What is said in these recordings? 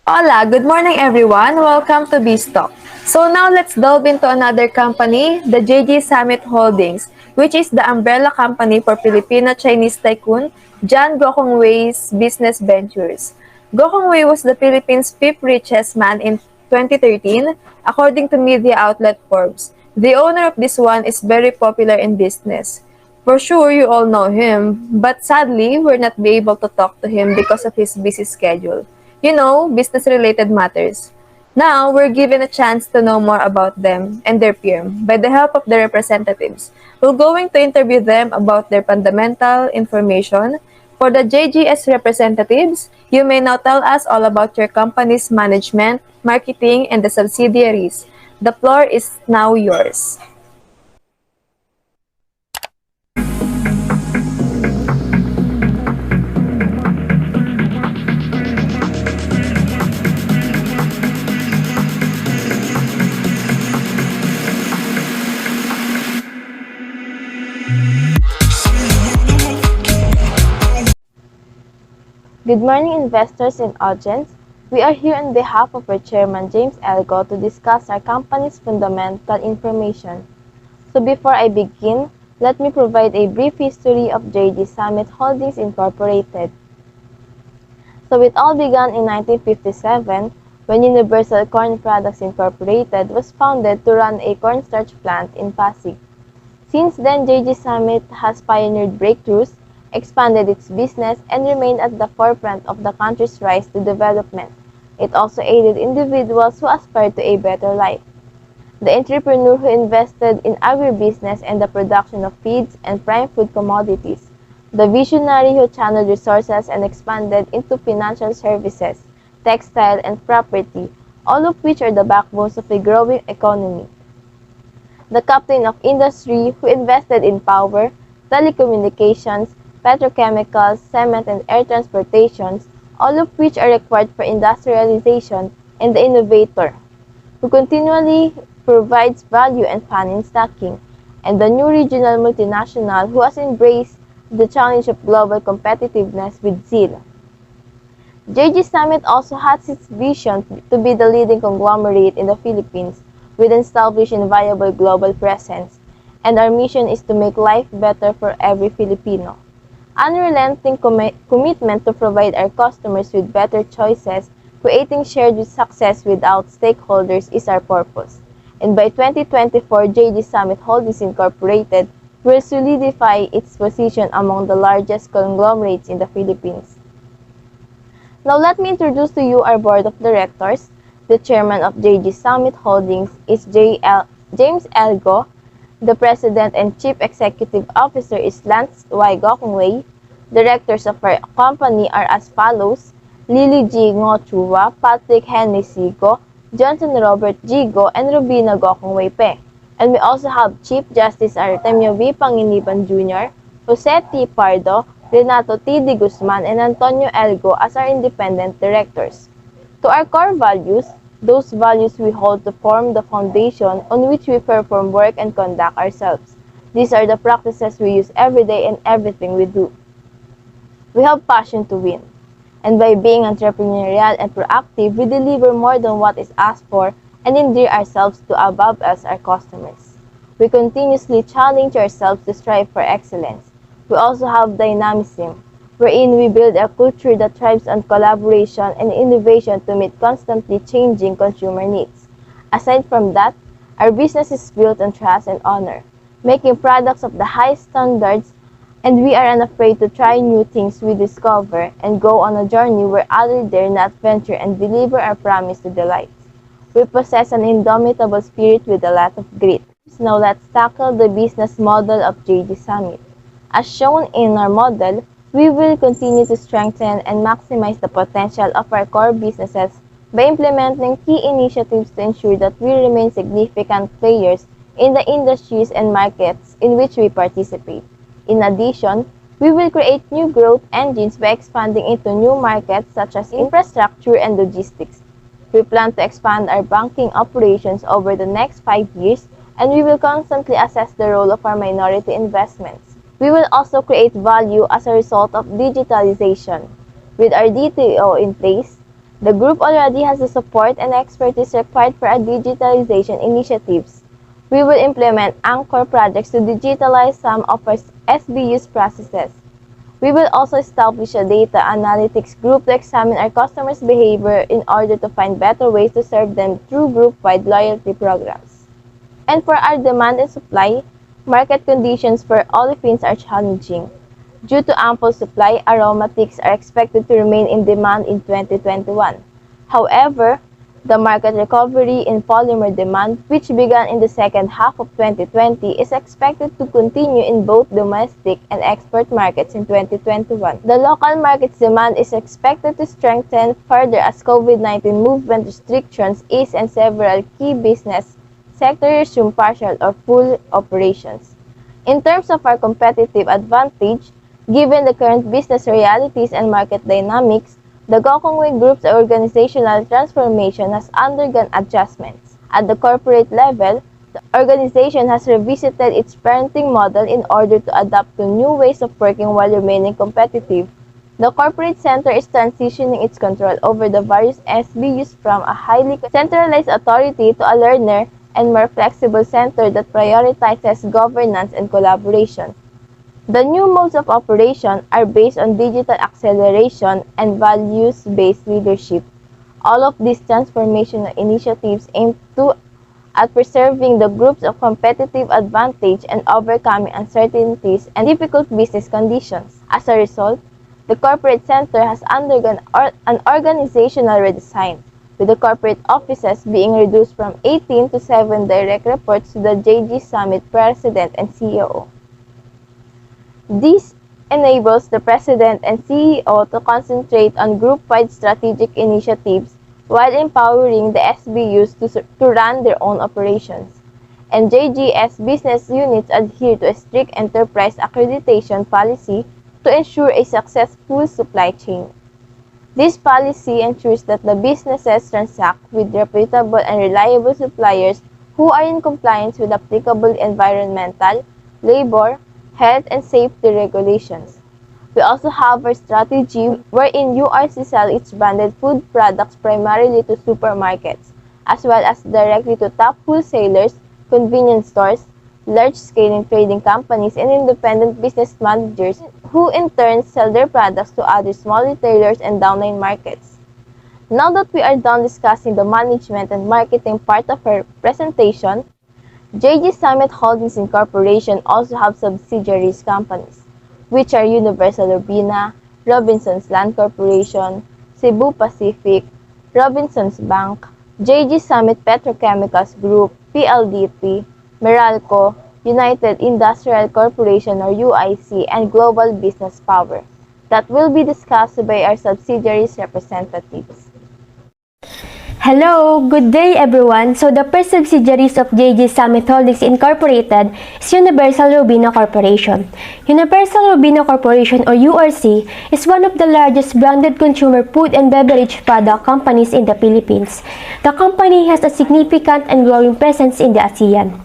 Hola, good morning everyone. Welcome to BStalk. So now let's delve into another company, the JG Summit Holdings, which is the umbrella company for Filipino-Chinese tycoon John Gokongwei's business ventures. Gokongwei was the Philippines' fifth richest man in 2013, according to media outlet Forbes. The owner of this one is very popular in business. For sure, you all know him, but sadly, we're not be able to talk to him because of his busy schedule. Business-related matters. Now, we're given a chance to know more about them and their firm by the help of their representatives. We're going to interview them about their fundamental information. For the JGS representatives, you may now tell us all about your company's management, marketing, and the subsidiaries. The floor is now yours. Good morning, investors and audience. We are here on behalf of our chairman, James Elgo, to discuss our company's fundamental information. So before I begin, let me provide a brief history of JG Summit Holdings Incorporated. So it all began in 1957 when Universal Corn Products Incorporated was founded to run a cornstarch plant in Pasig. Since then, JG Summit has pioneered breakthroughs, expanded its business, and remained at the forefront of the country's rise to development. It also aided individuals who aspired to a better life. The entrepreneur who invested in agribusiness and the production of feeds and prime food commodities. The visionary who channeled resources and expanded into financial services, textile, and property, all of which are the backbones of a growing economy. The captain of industry who invested in power, telecommunications, petrochemicals, cement and air transportations, all of which are required for industrialization, and the innovator who continually provides value and fun in stacking, and the new regional multinational who has embraced the challenge of global competitiveness with zeal. JG Summit also has its vision to be the leading conglomerate in the Philippines with an established and viable global presence, and our mission is to make life better for every Filipino. Unrelenting commitment to provide our customers with better choices, creating shared success without stakeholders is our purpose. And by 2024, JG Summit Holdings Incorporated will solidify its position among the largest conglomerates in the Philippines. Now let me introduce to you our board of directors. The chairman of JG Summit Holdings is James L. Go. The president and chief executive officer is Lance Y. Gokongwei. Directors of our company are as follows: Lily G. Ngo Chua, Patrick Henry Sigo, Johnson Robert G. Go, and Rubina Gokongwei Pe. And we also have Chief Justice Artemio V. Panginiban Jr., Jose T. Pardo, Renato T. De Guzman, and Antonio Elgo as our independent directors. To our core values, those values we hold to form the foundation on which we perform work and conduct ourselves. These are the practices we use every day in everything we do. We have passion to win. And by being entrepreneurial and proactive, we deliver more than what is asked for and endear ourselves to above us our customers. We continuously challenge ourselves to strive for excellence. We also have dynamism, wherein we build a culture that thrives on collaboration and innovation to meet constantly changing consumer needs. Aside from that, our business is built on trust and honor, making products of the highest standards, and we are unafraid to try new things we discover and go on a journey where others dare not venture and deliver our promise to delight. We possess an indomitable spirit with a lot of grit. Now let's tackle the business model of JG Summit. As shown in our model, we will continue to strengthen and maximize the potential of our core businesses by implementing key initiatives to ensure that we remain significant players in the industries and markets in which we participate. In addition, we will create new growth engines by expanding into new markets such as infrastructure and logistics. We plan to expand our banking operations over the next 5 years, and we will constantly assess the role of our minority investments. We will also create value as a result of digitalization. With our DTO in place, The group already has the support and expertise required for our digitalization initiatives. We will implement anchor projects to digitalize some of our SBU's processes. We will also establish a data analytics group to examine our customers' behavior in order to find better ways to serve them through group-wide loyalty programs. And for our demand and supply, market conditions for olefins are challenging. Due to ample supply, aromatics are expected to remain in demand in 2021. However, the market recovery in polymer demand, which began in the second half of 2020, is expected to continue in both domestic and export markets in 2021. The local market's demand is expected to strengthen further as COVID-19 movement restrictions ease and several key business sectors resume partial or full operations. In terms of our competitive advantage, given the current business realities and market dynamics, the Gokongwei Group's organizational transformation has undergone adjustments. At the corporate level, the organization has revisited its parenting model in order to adapt to new ways of working while remaining competitive. The corporate center is transitioning its control over the various SBUs from a highly centralized authority to a learner and more flexible center that prioritizes governance and collaboration. The new modes of operation are based on digital acceleration and values-based leadership. All of these transformational initiatives aim at preserving the group's competitive advantage and overcoming uncertainties and difficult business conditions. As a result, the corporate center has undergone an organizational redesign, with the corporate offices being reduced from 18 to 7 direct reports to the JG Summit President and CEO. This enables the President and CEO to concentrate on group-wide strategic initiatives while empowering the SBUs to run their own operations. And JG's business units adhere to a strict enterprise accreditation policy to ensure a successful supply chain. This policy ensures that the businesses transact with reputable and reliable suppliers who are in compliance with applicable environmental, labor, health and safety regulations. We also have our strategy wherein URC sells its branded food products primarily to supermarkets, as well as directly to top wholesalers, convenience stores, large-scale trading companies, and independent business managers who in turn sell their products to other small retailers and downline markets. Now that we are done discussing the management and marketing part of our presentation, JG Summit Holdings Incorporation also have subsidiaries companies, which are Universal Urbina, Robinsons Land Corporation, Cebu Pacific, Robinsons Bank, JG Summit Petrochemicals Group, PLDT, Meralco, United Industrial Corporation or UIC, and Global Business Power, that will be discussed by our subsidiaries representatives. Hello, good day everyone. So the first subsidiaries of JG Summit Holdings Incorporated is Universal Robina Corporation. Universal Robina Corporation or URC is one of the largest branded consumer food and beverage product companies in the Philippines. The company has a significant and growing presence in the ASEAN.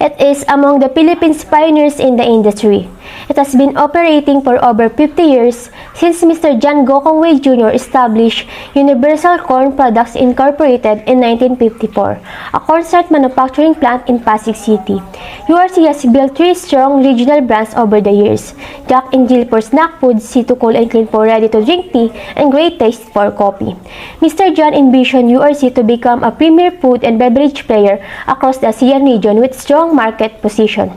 It is among the Philippines' pioneers in the industry. It has been operating for over 50 years since Mr. John Gokongwei Jr. established Universal Corn Products Incorporated in 1954, a cornstarch manufacturing plant in Pasig City. URC has built 3 strong regional brands over the years: Jack and Jill for snack food, C2 Cool and Clean for ready-to-drink tea, and Great Taste for coffee. Mr. John envisioned URC to become a premier food and beverage player across the ASEAN region with strong market position.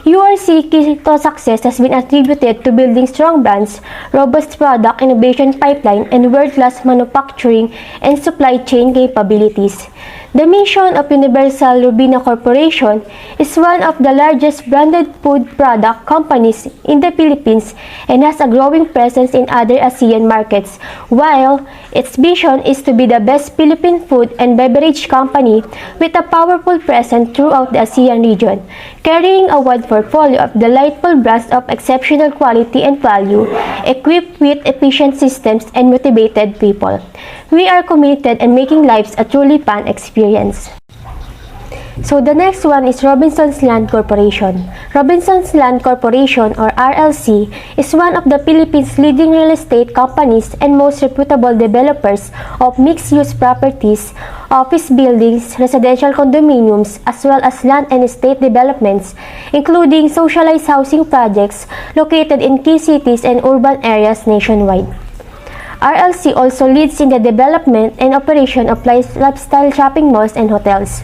URC key to success has been attributed to building strong brands, robust product innovation pipeline, and world-class manufacturing and supply chain capabilities. The mission of Universal Robina Corporation is one of the largest branded food product companies in the Philippines and has a growing presence in other ASEAN markets, while its vision is to be the best Philippine food and beverage company with a powerful presence throughout the ASEAN region, carrying a wide portfolio of delightful brands of exceptional quality and value, equipped with efficient systems and motivated people. We are committed in making lives a truly fun experience. So the next one is Robinsons Land Corporation. Robinsons Land Corporation or RLC is one of the Philippines' leading real estate companies and most reputable developers of mixed-use properties, office buildings, residential condominiums, as well as land and estate developments, including socialized housing projects located in key cities and urban areas nationwide. RLC also leads in the development and operation of lifestyle shopping malls and hotels.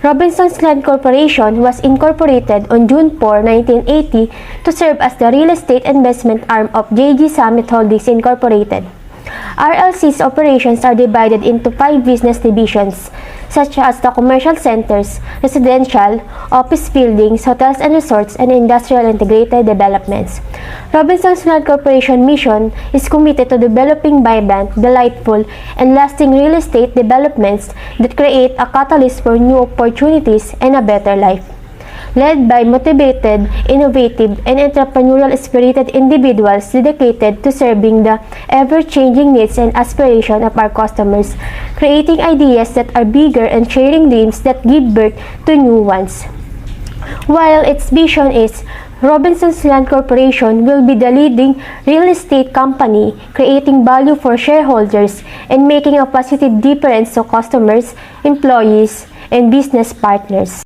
Robinsons Land Corporation was incorporated on June 4, 1980 to serve as the real estate investment arm of JG Summit Holdings Incorporated. RLC's operations are divided into 5 business divisions, such as the commercial centers, residential, office buildings, hotels and resorts, and industrial integrated developments. Robinsons Land Corporation mission is committed to developing vibrant, delightful, and lasting real estate developments that create a catalyst for new opportunities and a better life. Led by motivated, innovative, and entrepreneurial-spirited individuals dedicated to serving the ever-changing needs and aspirations of our customers, creating ideas that are bigger and sharing dreams that give birth to new ones. While its vision is Robinsons Land Corporation will be the leading real estate company, creating value for shareholders and making a positive difference to customers, employees, and business partners.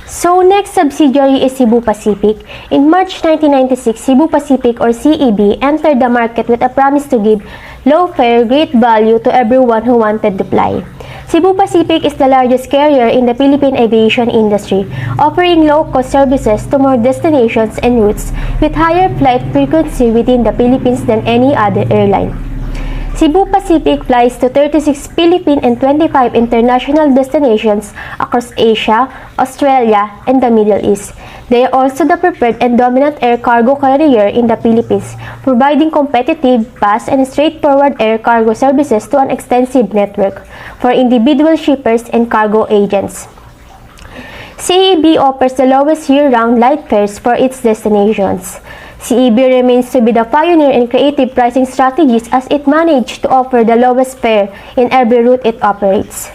So next subsidiary is Cebu Pacific. In March 1996, Cebu Pacific or CEB entered the market with a promise to give low fare, great value to everyone who wanted to fly. Cebu Pacific is the largest carrier in the Philippine aviation industry, offering low-cost services to more destinations and routes with higher flight frequency within the Philippines than any other airline. Cebu Pacific flies to 36 Philippine and 25 international destinations across Asia, Australia, and the Middle East. They are also the preferred and dominant air cargo carrier in the Philippines, providing competitive, fast, and straightforward air cargo services to an extensive network for individual shippers and cargo agents. CEB offers the lowest year-round light fares for its destinations. CEB remains to be the pioneer in creative pricing strategies as it managed to offer the lowest fare in every route it operates.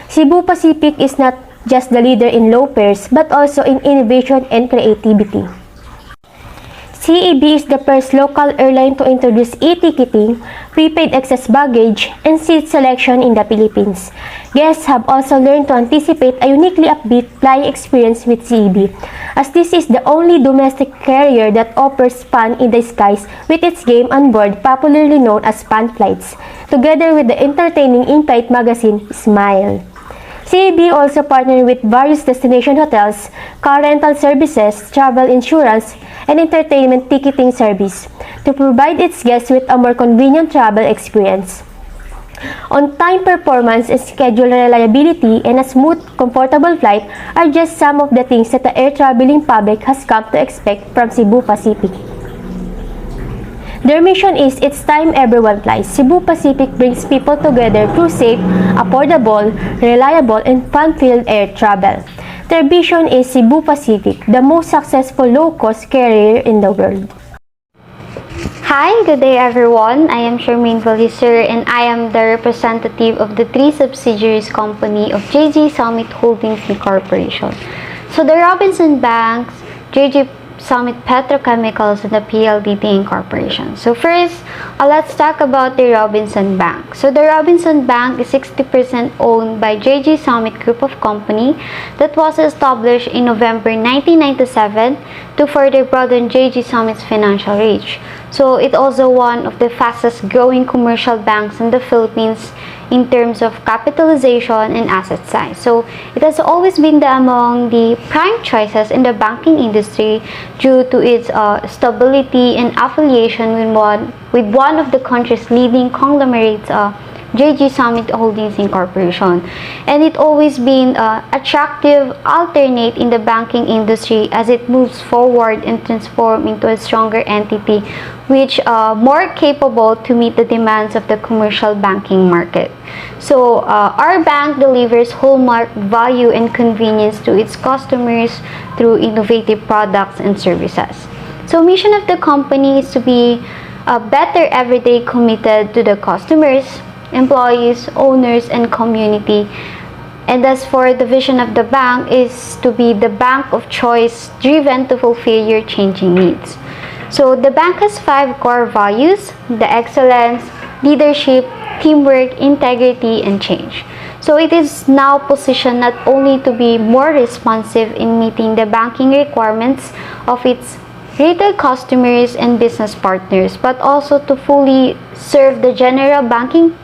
Cebu Pacific is not just the leader in low fares but also in innovation and creativity. CEB is the first local airline to introduce e-ticketing, prepaid excess baggage, and seat selection in the Philippines. Guests have also learned to anticipate a uniquely upbeat flying experience with CEB, as this is the only domestic carrier that offers fun in the skies with its game on board, popularly known as Fun Flights, together with the entertaining in-flight magazine Smile. CEB also partnered with various destination hotels, car rental services, travel insurance, and entertainment ticketing service to provide its guests with a more convenient travel experience. On-time performance and schedule reliability and a smooth, comfortable flight are just some of the things that the air traveling public has come to expect from Cebu Pacific. Their mission is "It's time everyone flies." Cebu Pacific brings people together through safe, affordable, reliable, and fun-filled air travel. Their vision is Cebu Pacific, the most successful low-cost carrier in the world. Hi, good day everyone. I am Charmaine Valiser and I am the representative of the 3 subsidiaries company of JG Summit Holdings Incorporation. So the Robinson Banks, JG Summit Petrochemicals, and the PLDT Incorporation. So first, let's talk about the Robinson Bank. So the Robinson Bank is 60% owned by JG Summit Group of Company that was established in November 1997 to further broaden JG Summit's financial reach. So it's also one of the fastest growing commercial banks in the Philippines in terms of capitalization and asset size. So it has always been among the prime choices in the banking industry due to its stability and affiliation with one of the country's leading conglomerates, JG Summit Holdings Incorporation. And it always been an attractive alternate in the banking industry as it moves forward and transform into a stronger entity which more capable to meet the demands of the commercial banking market. So our bank delivers hallmark value and convenience to its customers through innovative products and services. So mission of the company is to be a better everyday committed to the customers, employees, owners, and community, And as for the vision of the bank is to be the bank of choice driven to fulfill your changing needs. So the bank has 5 core values: the excellence, leadership, teamwork, integrity, and change. So it is now positioned not only to be more responsive in meeting the banking requirements of its retail customers and business partners, but also to fully serve the general banking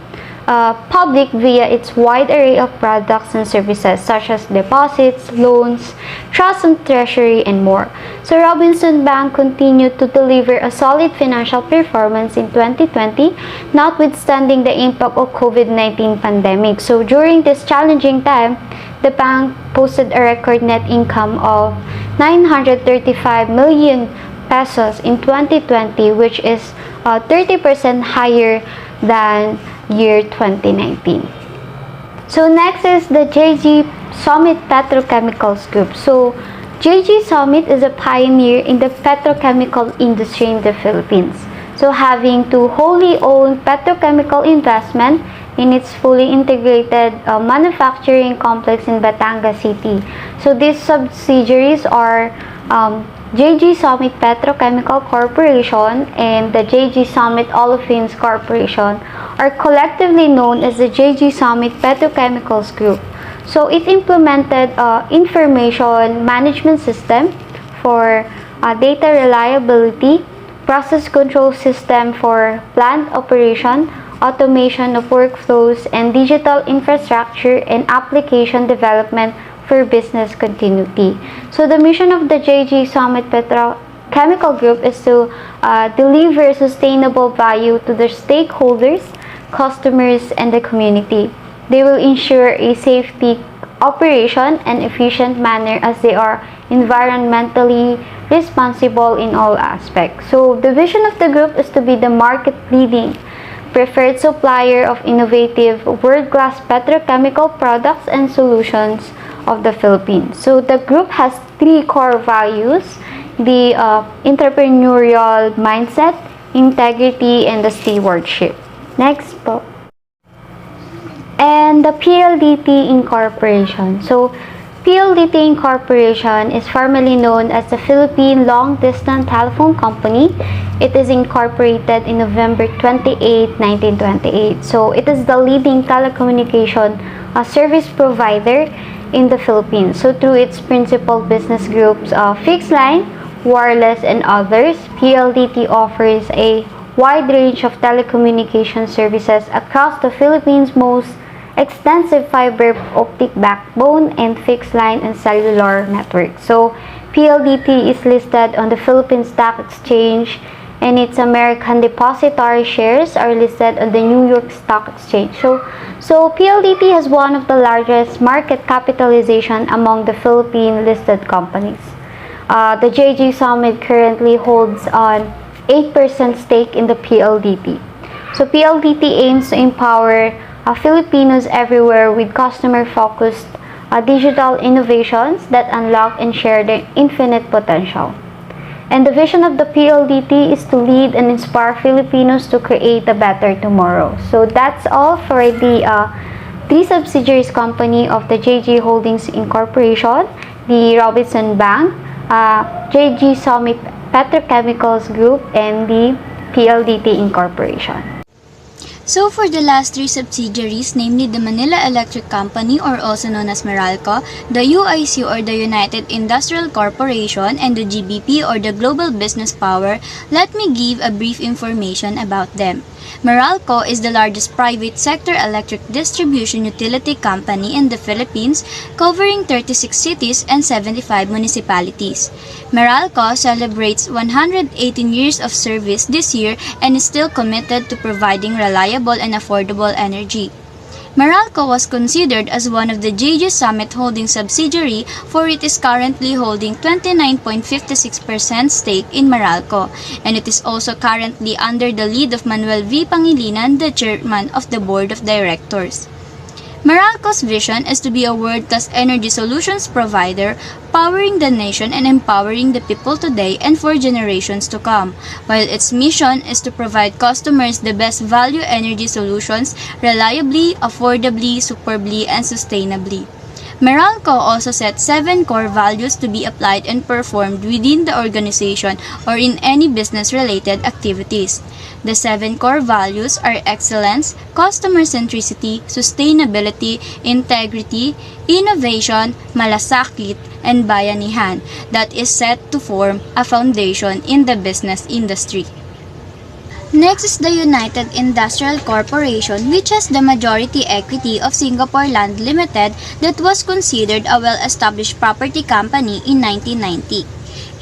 public via its wide array of products and services such as deposits, loans, trust and treasury, and more. So Robinson Bank continued to deliver a solid financial performance in 2020, notwithstanding the impact of COVID-19 pandemic. So during this challenging time, the bank posted a record net income of 935 million pesos in 2020, which is 30% higher than year 2019. So next is the JG Summit Petrochemicals Group. So JG Summit is a pioneer in the petrochemical industry in the Philippines. So having 2 wholly owned petrochemical investment in its fully integrated manufacturing complex in Batangas City. So these subsidiaries are JG Summit Petrochemical Corporation and the JG Summit Olefins Corporation are collectively known as the JG Summit Petrochemicals Group. So it implemented information management system for data reliability, process control system for plant operation, automation of workflows, and digital infrastructure and application development for business continuity. So the mission of the JG Summit Petrochemical Group is to deliver sustainable value to the stakeholders, customers, and the community. They will ensure a safety operation and efficient manner as they are environmentally responsible in all aspects. So the vision of the group is to be the market-leading preferred supplier of innovative world-class petrochemical products and solutions of the Philippines. So the group has 3 core values: the entrepreneurial mindset, integrity, and the stewardship. Next po. And the PLDT Incorporation. So PLDT Incorporation is formerly known as the Philippine Long Distance Telephone Company. It is incorporated in November 28, 1928. So it is the leading telecommunication service provider in the Philippines. So through its principal business groups, fixed line, wireless, and others, PLDT offers a wide range of telecommunication services across the Philippines' most extensive fiber optic backbone and fixed line and cellular network. So PLDT is listed on the Philippine Stock Exchange, and its American depository shares are listed on the New York Stock Exchange. So PLDT has one of the largest market capitalization among the Philippine listed companies. The JG Summit currently holds an 8% stake in the PLDT. So PLDT aims to empower Filipinos everywhere with customer-focused digital innovations that unlock and share their infinite potential. And the vision of the PLDT is to lead and inspire Filipinos to create a better tomorrow. So that's all for the 3 subsidiaries company of the JG Holdings Incorporation, the Robinson Bank, JG Summit Petrochemicals Group, and the PLDT Incorporation. So for the last 3 subsidiaries, namely the Manila Electric Company or also known as Meralco, the UIC or the United Industrial Corporation, and the GBP or the Global Business Power, let me give a brief information about them. Meralco is the largest private sector electric distribution utility company in the Philippines, covering 36 cities and 75 municipalities. Meralco celebrates 118 years of service this year and is still committed to providing reliable and affordable energy. Meralco was considered as one of the JG Summit Holdings subsidiary, for it is currently holding 29.56% stake in Meralco, and it is also currently under the lead of Manuel V. Pangilinan, the chairman of the board of directors. Meralco's vision is to be a world-class energy solutions provider, powering the nation and empowering the people today and for generations to come, while its mission is to provide customers the best value energy solutions reliably, affordably, superbly, and sustainably. Meralco also set 7 core values to be applied and performed within the organization or in any business-related activities. The 7 core values are excellence, customer centricity, sustainability, integrity, innovation, malasakit, and bayanihan that is set to form a foundation in the business industry. Next is the United Industrial Corporation, which has the majority equity of Singapore Land Limited that was considered a well-established property company in 1990.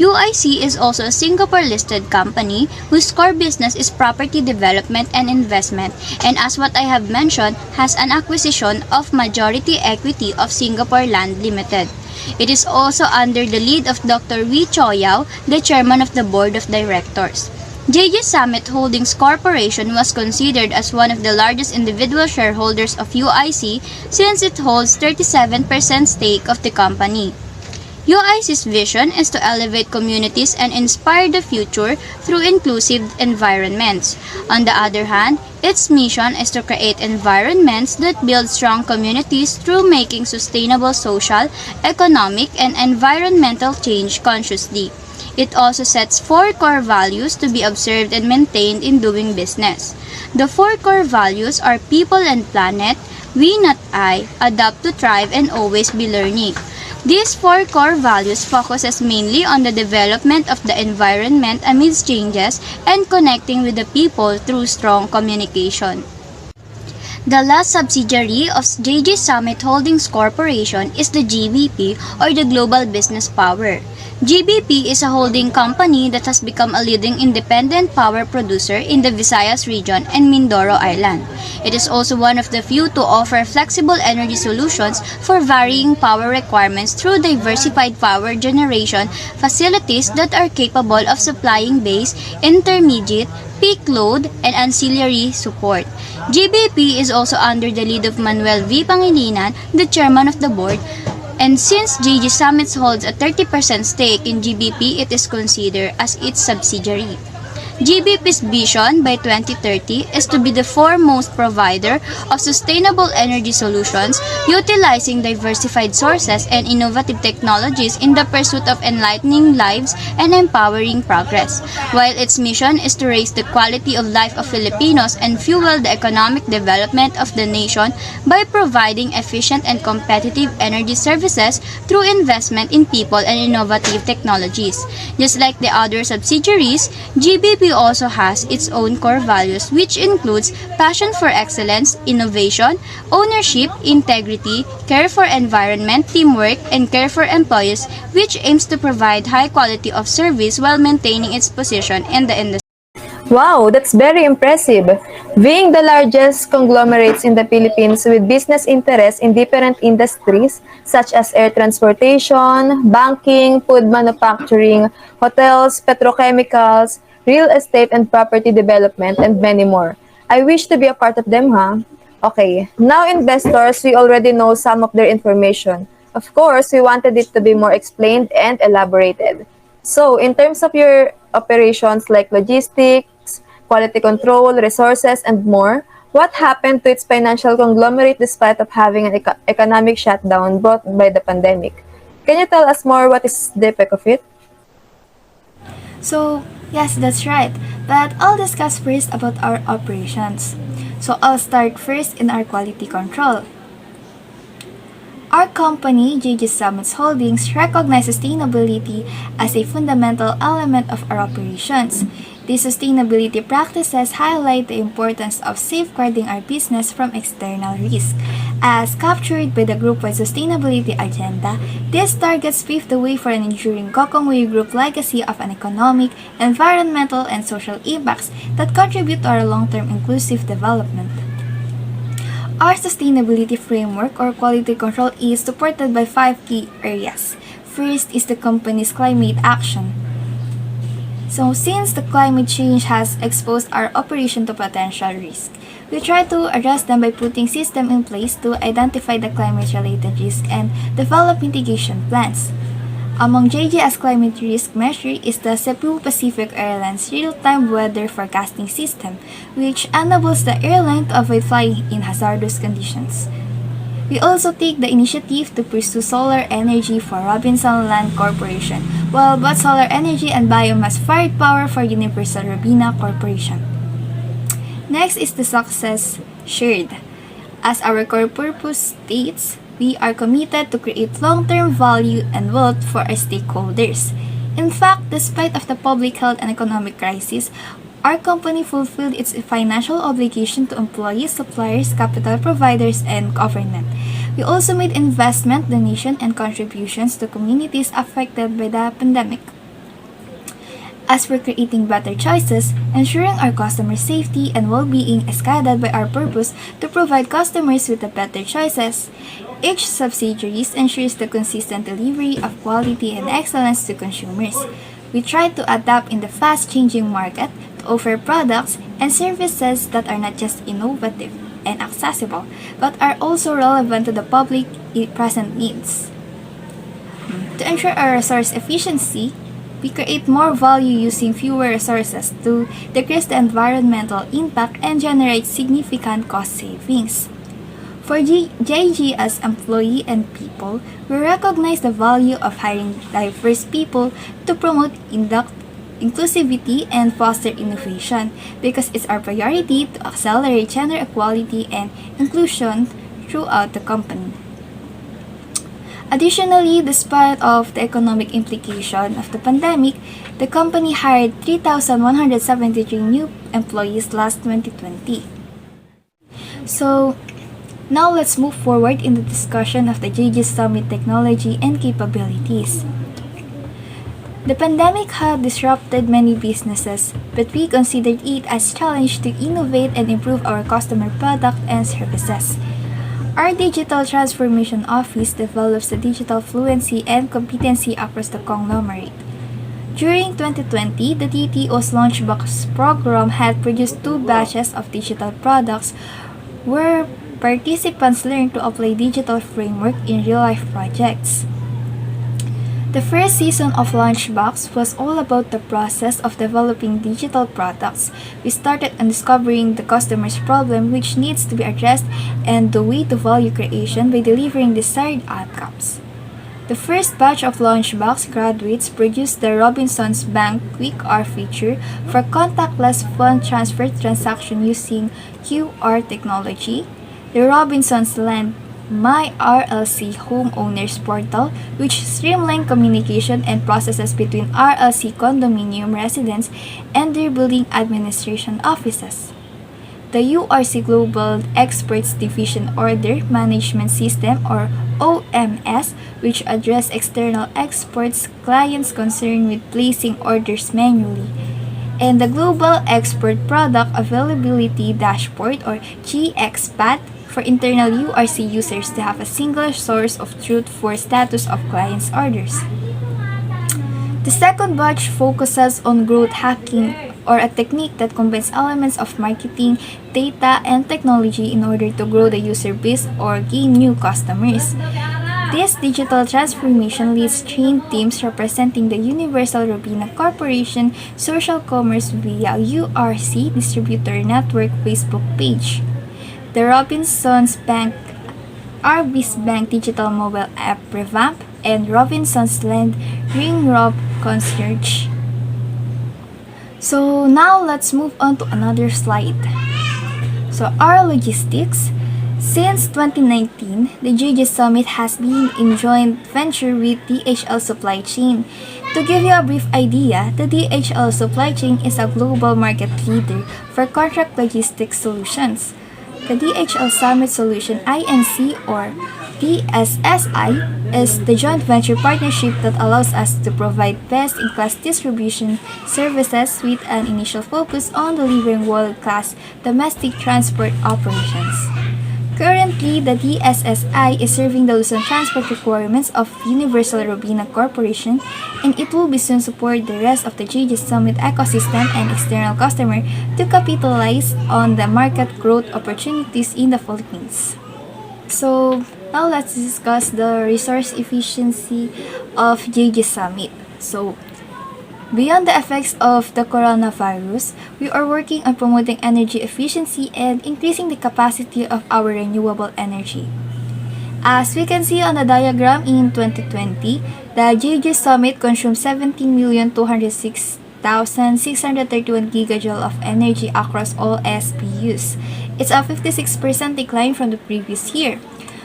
UIC is also a Singapore-listed company whose core business is property development and investment, and as what I have mentioned, has an acquisition of majority equity of Singapore Land Limited. It is also under the lead of Dr. Wee Cho Yao, the chairman of the board of directors. JJ Summit Holdings Corporation was considered as one of the largest individual shareholders of UIC since it holds 37% stake of the company. UIC's vision is to elevate communities and inspire the future through inclusive environments. On the other hand, its mission is to create environments that build strong communities through making sustainable social, economic, and environmental change consciously. It also sets 4 core values to be observed and maintained in doing business. The 4 core values are people and planet, we not I, adapt to thrive, and always be learning. These 4 core values focuses mainly on the development of the environment amidst changes and connecting with the people through strong communication. The last subsidiary of JJ Summit Holdings Corporation is the GBP or the Global Business Power. GBP is a holding company that has become a leading independent power producer in the Visayas region and Mindoro Island. It is also one of the few to offer flexible energy solutions for varying power requirements through diversified power generation facilities that are capable of supplying base, intermediate, peak load, and ancillary support. GBP is also under the lead of Manuel V. Pangilinan, the chairman of the board, and since JJ Summit holds a 30% stake in GBP, it is considered as its subsidiary. GBP's vision by 2030 is to be the foremost provider of sustainable energy solutions utilizing diversified sources and innovative technologies in the pursuit of enlightening lives and empowering progress, while its mission is to raise the quality of life of Filipinos and fuel the economic development of the nation by providing efficient and competitive energy services through investment in people and innovative technologies. Just like the other subsidiaries, GBP also has its own core values, which includes passion for excellence, innovation, ownership, integrity, care for environment, teamwork, and care for employees, which aims to provide high quality of service while maintaining its position in the industry. Wow, that's very impressive. Being the largest conglomerates in the Philippines with business interests in different industries such as air transportation, banking, food manufacturing, hotels, petrochemicals, real estate and property development, and many more. I wish to be a part of them, huh? Okay, now investors, we already know some of their information. Of course, we wanted it to be more explained and elaborated. So, in terms of your operations like logistics, quality control, resources, and more, what happened to its financial conglomerate despite of having an economic shutdown brought by the pandemic? Can you tell us more what is the effect of it? So, yes, that's right. But I'll discuss first about our operations. So, I'll start first in our quality control. Our company, JJ Summit Holdings, recognizes sustainability as a fundamental element of our operations. These sustainability practices highlight the importance of safeguarding our business from external risk. As captured by the group-wide sustainability agenda, these targets pave the way for an enduring Gokongwei Group legacy of an economic, environmental, and social impacts that contribute to our long-term inclusive development. Our sustainability framework or quality control is supported by 5 key areas. First is the company's climate action. So since the climate change has exposed our operation to potential risk, we try to address them by putting systems in place to identify the climate-related risk and develop mitigation plans. Among JJ's climate risk measure is the Cebu Pacific Airlines real-time weather forecasting system, which enables the airline to avoid flying in hazardous conditions. We also take the initiative to pursue solar energy for Robinson Land Corporation, while both solar energy and biomass-fired power for Universal Robina Corporation. Next is the success shared. As our core purpose states, we are committed to create long-term value and wealth for our stakeholders. In fact, despite of the public health and economic crisis, our company fulfilled its financial obligation to employees, suppliers, capital providers, and government. We also made investment, donation, and contributions to communities affected by the pandemic. As for creating better choices, ensuring our customer safety and well-being is guided by our purpose to provide customers with the better choices. Each subsidiary ensures the consistent delivery of quality and excellence to consumers. We try to adapt in the fast-changing market to offer products and services that are not just innovative and accessible, but are also relevant to the public present needs. To ensure our resource efficiency, we create more value using fewer resources to decrease the environmental impact and generate significant cost savings. For JG as employee and people, we recognize the value of hiring diverse people to promote inclusivity and foster innovation because it's our priority to accelerate gender equality and inclusion throughout the company. Additionally, despite of the economic implication of the pandemic, the company hired 3,173 new employees last 2020. So, now let's move forward in the discussion of the JG Summit technology and capabilities. The pandemic had disrupted many businesses, but we considered it as a challenge to innovate and improve our customer product and services. Our Digital Transformation Office develops the digital fluency and competency across the conglomerate. During 2020, the DTO's Launchbox program had produced 2 batches of digital products where participants learned to apply digital framework in real-life projects. The first season of Launchbox was all about the process of developing digital products. We started on discovering the customer's problem which needs to be addressed and the way to value creation by delivering desired outcomes. The first batch of Launchbox graduates produced the Robinsons Bank Quick R feature for contactless fund transfer transaction using QR technology, the Robinsons Land My RLC Homeowners Portal, which streamlined communication and processes between RLC condominium residents and their building administration offices. The URC Global Experts Division Order Management System or OMS, which address external experts clients concerned with placing orders manually, and the Global Expert Product Availability Dashboard or GXPAD for internal URC users to have a single source of truth for status of clients' orders. The second batch focuses on growth hacking or a technique that combines elements of marketing, data, and technology in order to grow the user base or gain new customers. This digital transformation leads trained teams representing the Universal Robina Corporation social commerce via URC Distributor Network Facebook page, the Robinsons Bank RB's Bank Digital Mobile App Revamp, and Robinsons Land Ring Rob Concierge. So now let's move on to another slide. So our logistics. Since 2019, the JJ Summit has been in joint venture with DHL Supply Chain. To give you a brief idea, the DHL Supply Chain is a global market leader for contract logistics solutions. The DHL Summit Solution INC or DSSI is the joint venture partnership that allows us to provide best-in-class distribution services with an initial focus on delivering world-class domestic transport operations. Currently, the DSSI is serving the Luzon transport requirements of Universal Robina Corporation, and it will be soon support the rest of the JJ Summit ecosystem and external customer to capitalize on the market growth opportunities in the Philippines. So, now let's discuss the resource efficiency of JJ Summit. So, beyond the effects of the coronavirus, we are working on promoting energy efficiency and increasing the capacity of our renewable energy. As we can see on the diagram in 2020, the JJ Summit consumed 17,206,631 gigajoule of energy across all SBUs. It's a 56% decline from the previous year.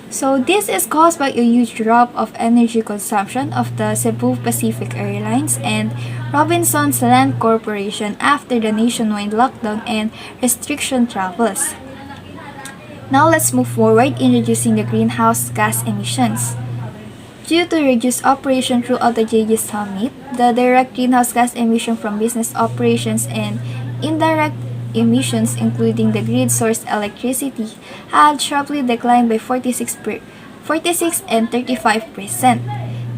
So this is caused by a huge drop of energy consumption of the Cebu Pacific Airlines and Robinson's Land Corporation after the nationwide lockdown and restriction travels. Now let's move forward in reducing the greenhouse gas emissions. Due to reduced operation throughout the JG Summit, the direct greenhouse gas emission from business operations and indirect emissions, including the grid-sourced electricity, had sharply declined by 46 and 35%.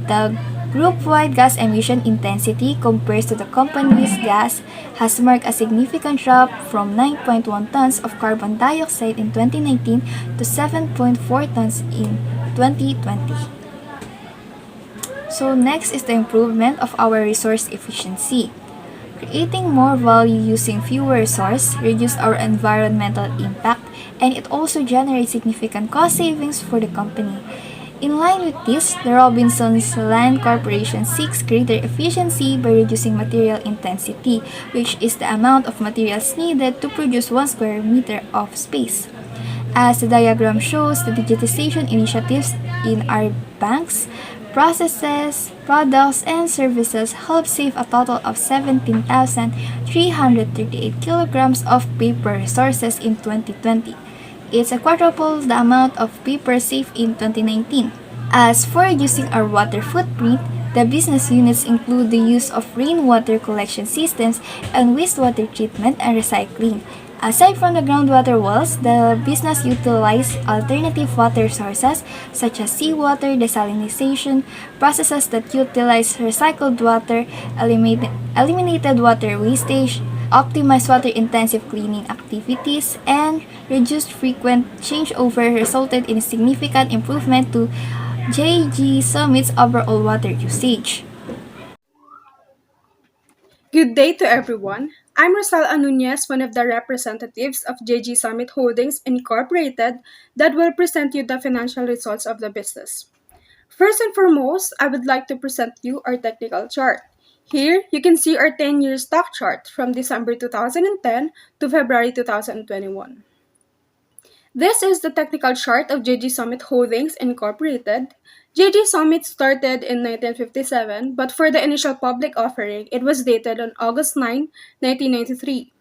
The group-wide gas emission intensity compared to the company's gas has marked a significant drop from 9.1 tons of carbon dioxide in 2019 to 7.4 tons in 2020. So next is the improvement of our resource efficiency. Creating more value using fewer resources reduces our environmental impact, and it also generates significant cost savings for the company. In line with this, the Robinson's Land Corporation seeks greater efficiency by reducing material intensity, which is the amount of materials needed to produce 1 square meter of space. As the diagram shows, the digitization initiatives in our banks, processes, products, and services help save a total of 17,338 kilograms of paper resources in 2020. It's a quadruple the amount of paper saved in 2019. As for reducing our water footprint, the business units include the use of rainwater collection systems and wastewater treatment and recycling. Aside from the groundwater wells, the business utilized alternative water sources such as seawater desalination, processes that utilize recycled water, eliminated water wastage, optimized water-intensive cleaning activities, and reduced frequent changeover resulted in a significant improvement to JG Summit's overall water usage. Good day to everyone. I'm Rosal Nunez, one of the representatives of JG Summit Holdings Incorporated that will present you the financial results of the business. First and foremost, I would like to present you our technical chart. Here, you can see our 10-year stock chart from December 2010 to February 2021. This is the technical chart of JG Summit Holdings Incorporated. JG Summit started in 1957, but for the initial public offering, it was dated on August 9, 1993.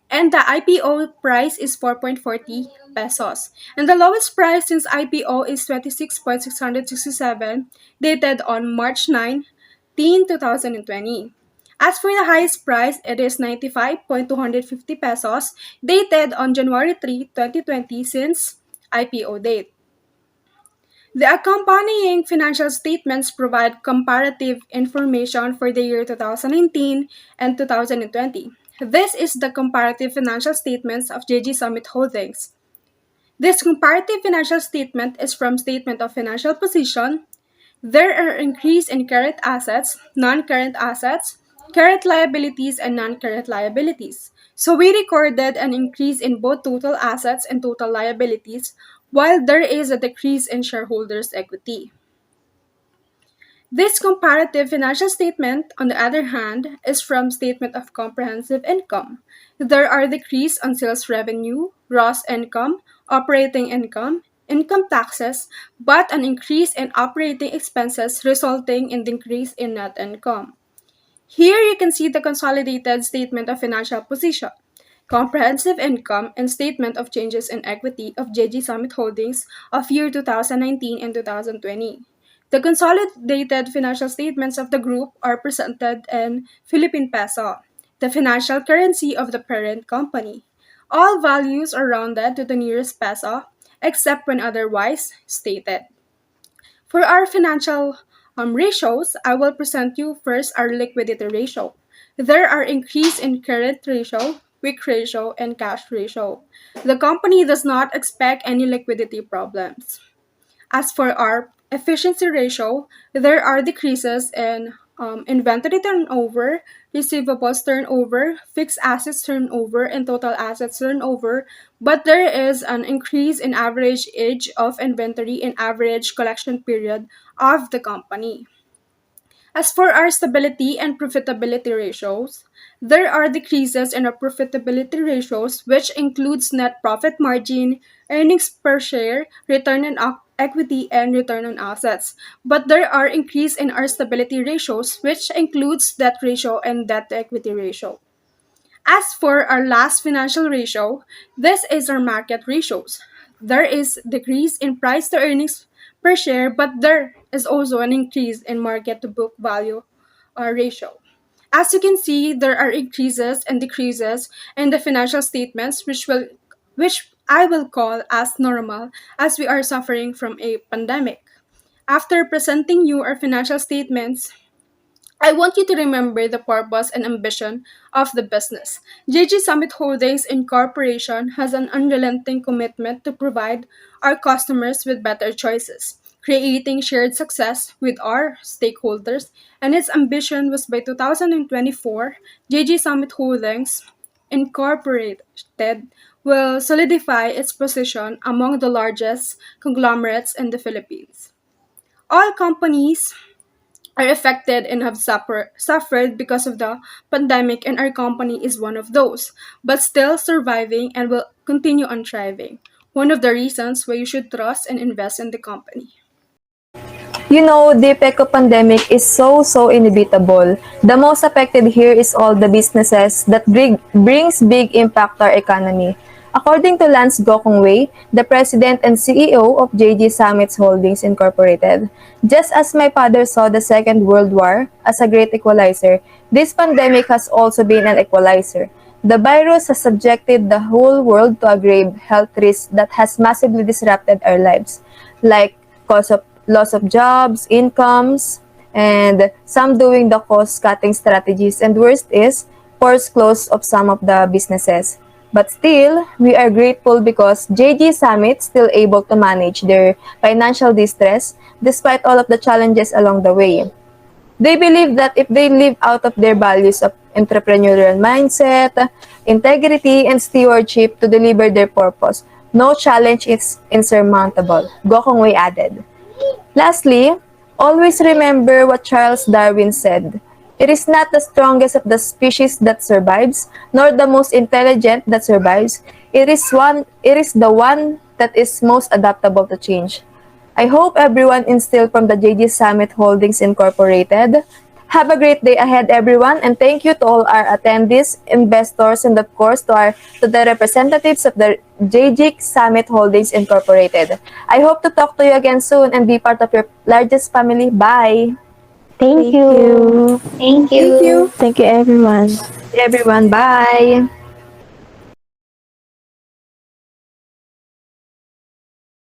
And the IPO price is 4.40 pesos. And the lowest price since IPO is 26.667, dated on March 9, 2020. As for the highest price, it is 95.250 pesos, dated on January 3, 2020 since IPO date. The accompanying financial statements provide comparative information for the year 2019 and 2020. This is the comparative financial statements of JG Summit Holdings. This comparative financial statement is from Statement of Financial Position. There are increase in current assets, non-current assets, current liabilities, and non-current liabilities. So we recorded an increase in both total assets and total liabilities, while there is a decrease in shareholders' equity. This comparative financial statement, on the other hand, is from Statement of Comprehensive Income. There are decrease on sales revenue, gross income, operating income, income taxes, but an increase in operating expenses resulting in decrease in net income. Here you can see the consolidated Statement of Financial Position, Comprehensive Income, and Statement of Changes in Equity of JG Summit Holdings of year 2019 and 2020. The consolidated financial statements of the group are presented in Philippine peso, the financial currency of the parent company. All values are rounded to the nearest peso, except when otherwise stated. For our financial ratios, I will present you first our liquidity ratio. There are increase in current ratio, quick ratio, and cash ratio. The company does not expect any liquidity problems. As for our efficiency ratio, there are decreases in inventory turnover, receivables turnover, fixed assets turnover, and total assets turnover, but there is an increase in average age of inventory and average collection period of the company. As for our stability and profitability ratios, there are decreases in our profitability ratios, which includes net profit margin, earnings per share, return on equity, and return on assets. But there are increase in our stability ratios, which includes debt ratio and debt to equity ratio. As for our last financial ratio, this is our market ratios. There is decrease in price to earnings per share, but there is also an increase in market to book value ratio. As you can see, there are increases and decreases in the financial statements, which I will call as normal as we are suffering from a pandemic. After presenting you our financial statements, I want you to remember the purpose and ambition of the business. JG Summit Holdings Incorporation has an unrelenting commitment to provide our customers with better choices, creating shared success with our stakeholders, and its ambition was by 2024, JG Summit Holdings Incorporated will solidify its position among the largest conglomerates in the Philippines. All companies are affected and have suffered because of the pandemic, and our company is one of those, but still surviving and will continue on thriving. One of the reasons why you should trust and invest in the company. You know, the effect of pandemic is so inevitable. The most affected here is all the businesses that brings big impact to our economy. According to Lance Gokongwei, the president and CEO of JG Summits Holdings Incorporated, just as my father saw the Second World War as a great equalizer, this pandemic has also been an equalizer. The virus has subjected the whole world to a grave health risk that has massively disrupted our lives, like cause of loss of jobs, incomes, and some doing the cost-cutting strategies, and worst is forced close of some of the businesses. But still, we are grateful because JG Summit still able to manage their financial distress despite all of the challenges along the way. They believe that if they live out of their values of entrepreneurial mindset, integrity, and stewardship to deliver their purpose, no challenge is insurmountable, Gokongwei added. Lastly, always remember what Charles Darwin said. It is not the strongest of the species that survives, nor the most intelligent that survives. It is the one that is most adaptable to change. I hope everyone instilled from the JG Summit Holdings Incorporated. Have a great day ahead, everyone, and thank you to all our attendees, investors, and of course to the representatives of the JG Summit Holdings Incorporated. I hope to talk to you again soon and be part of your largest family. Bye. Thank you. Thank you. Thank you. Thank you, everyone. Everyone, bye.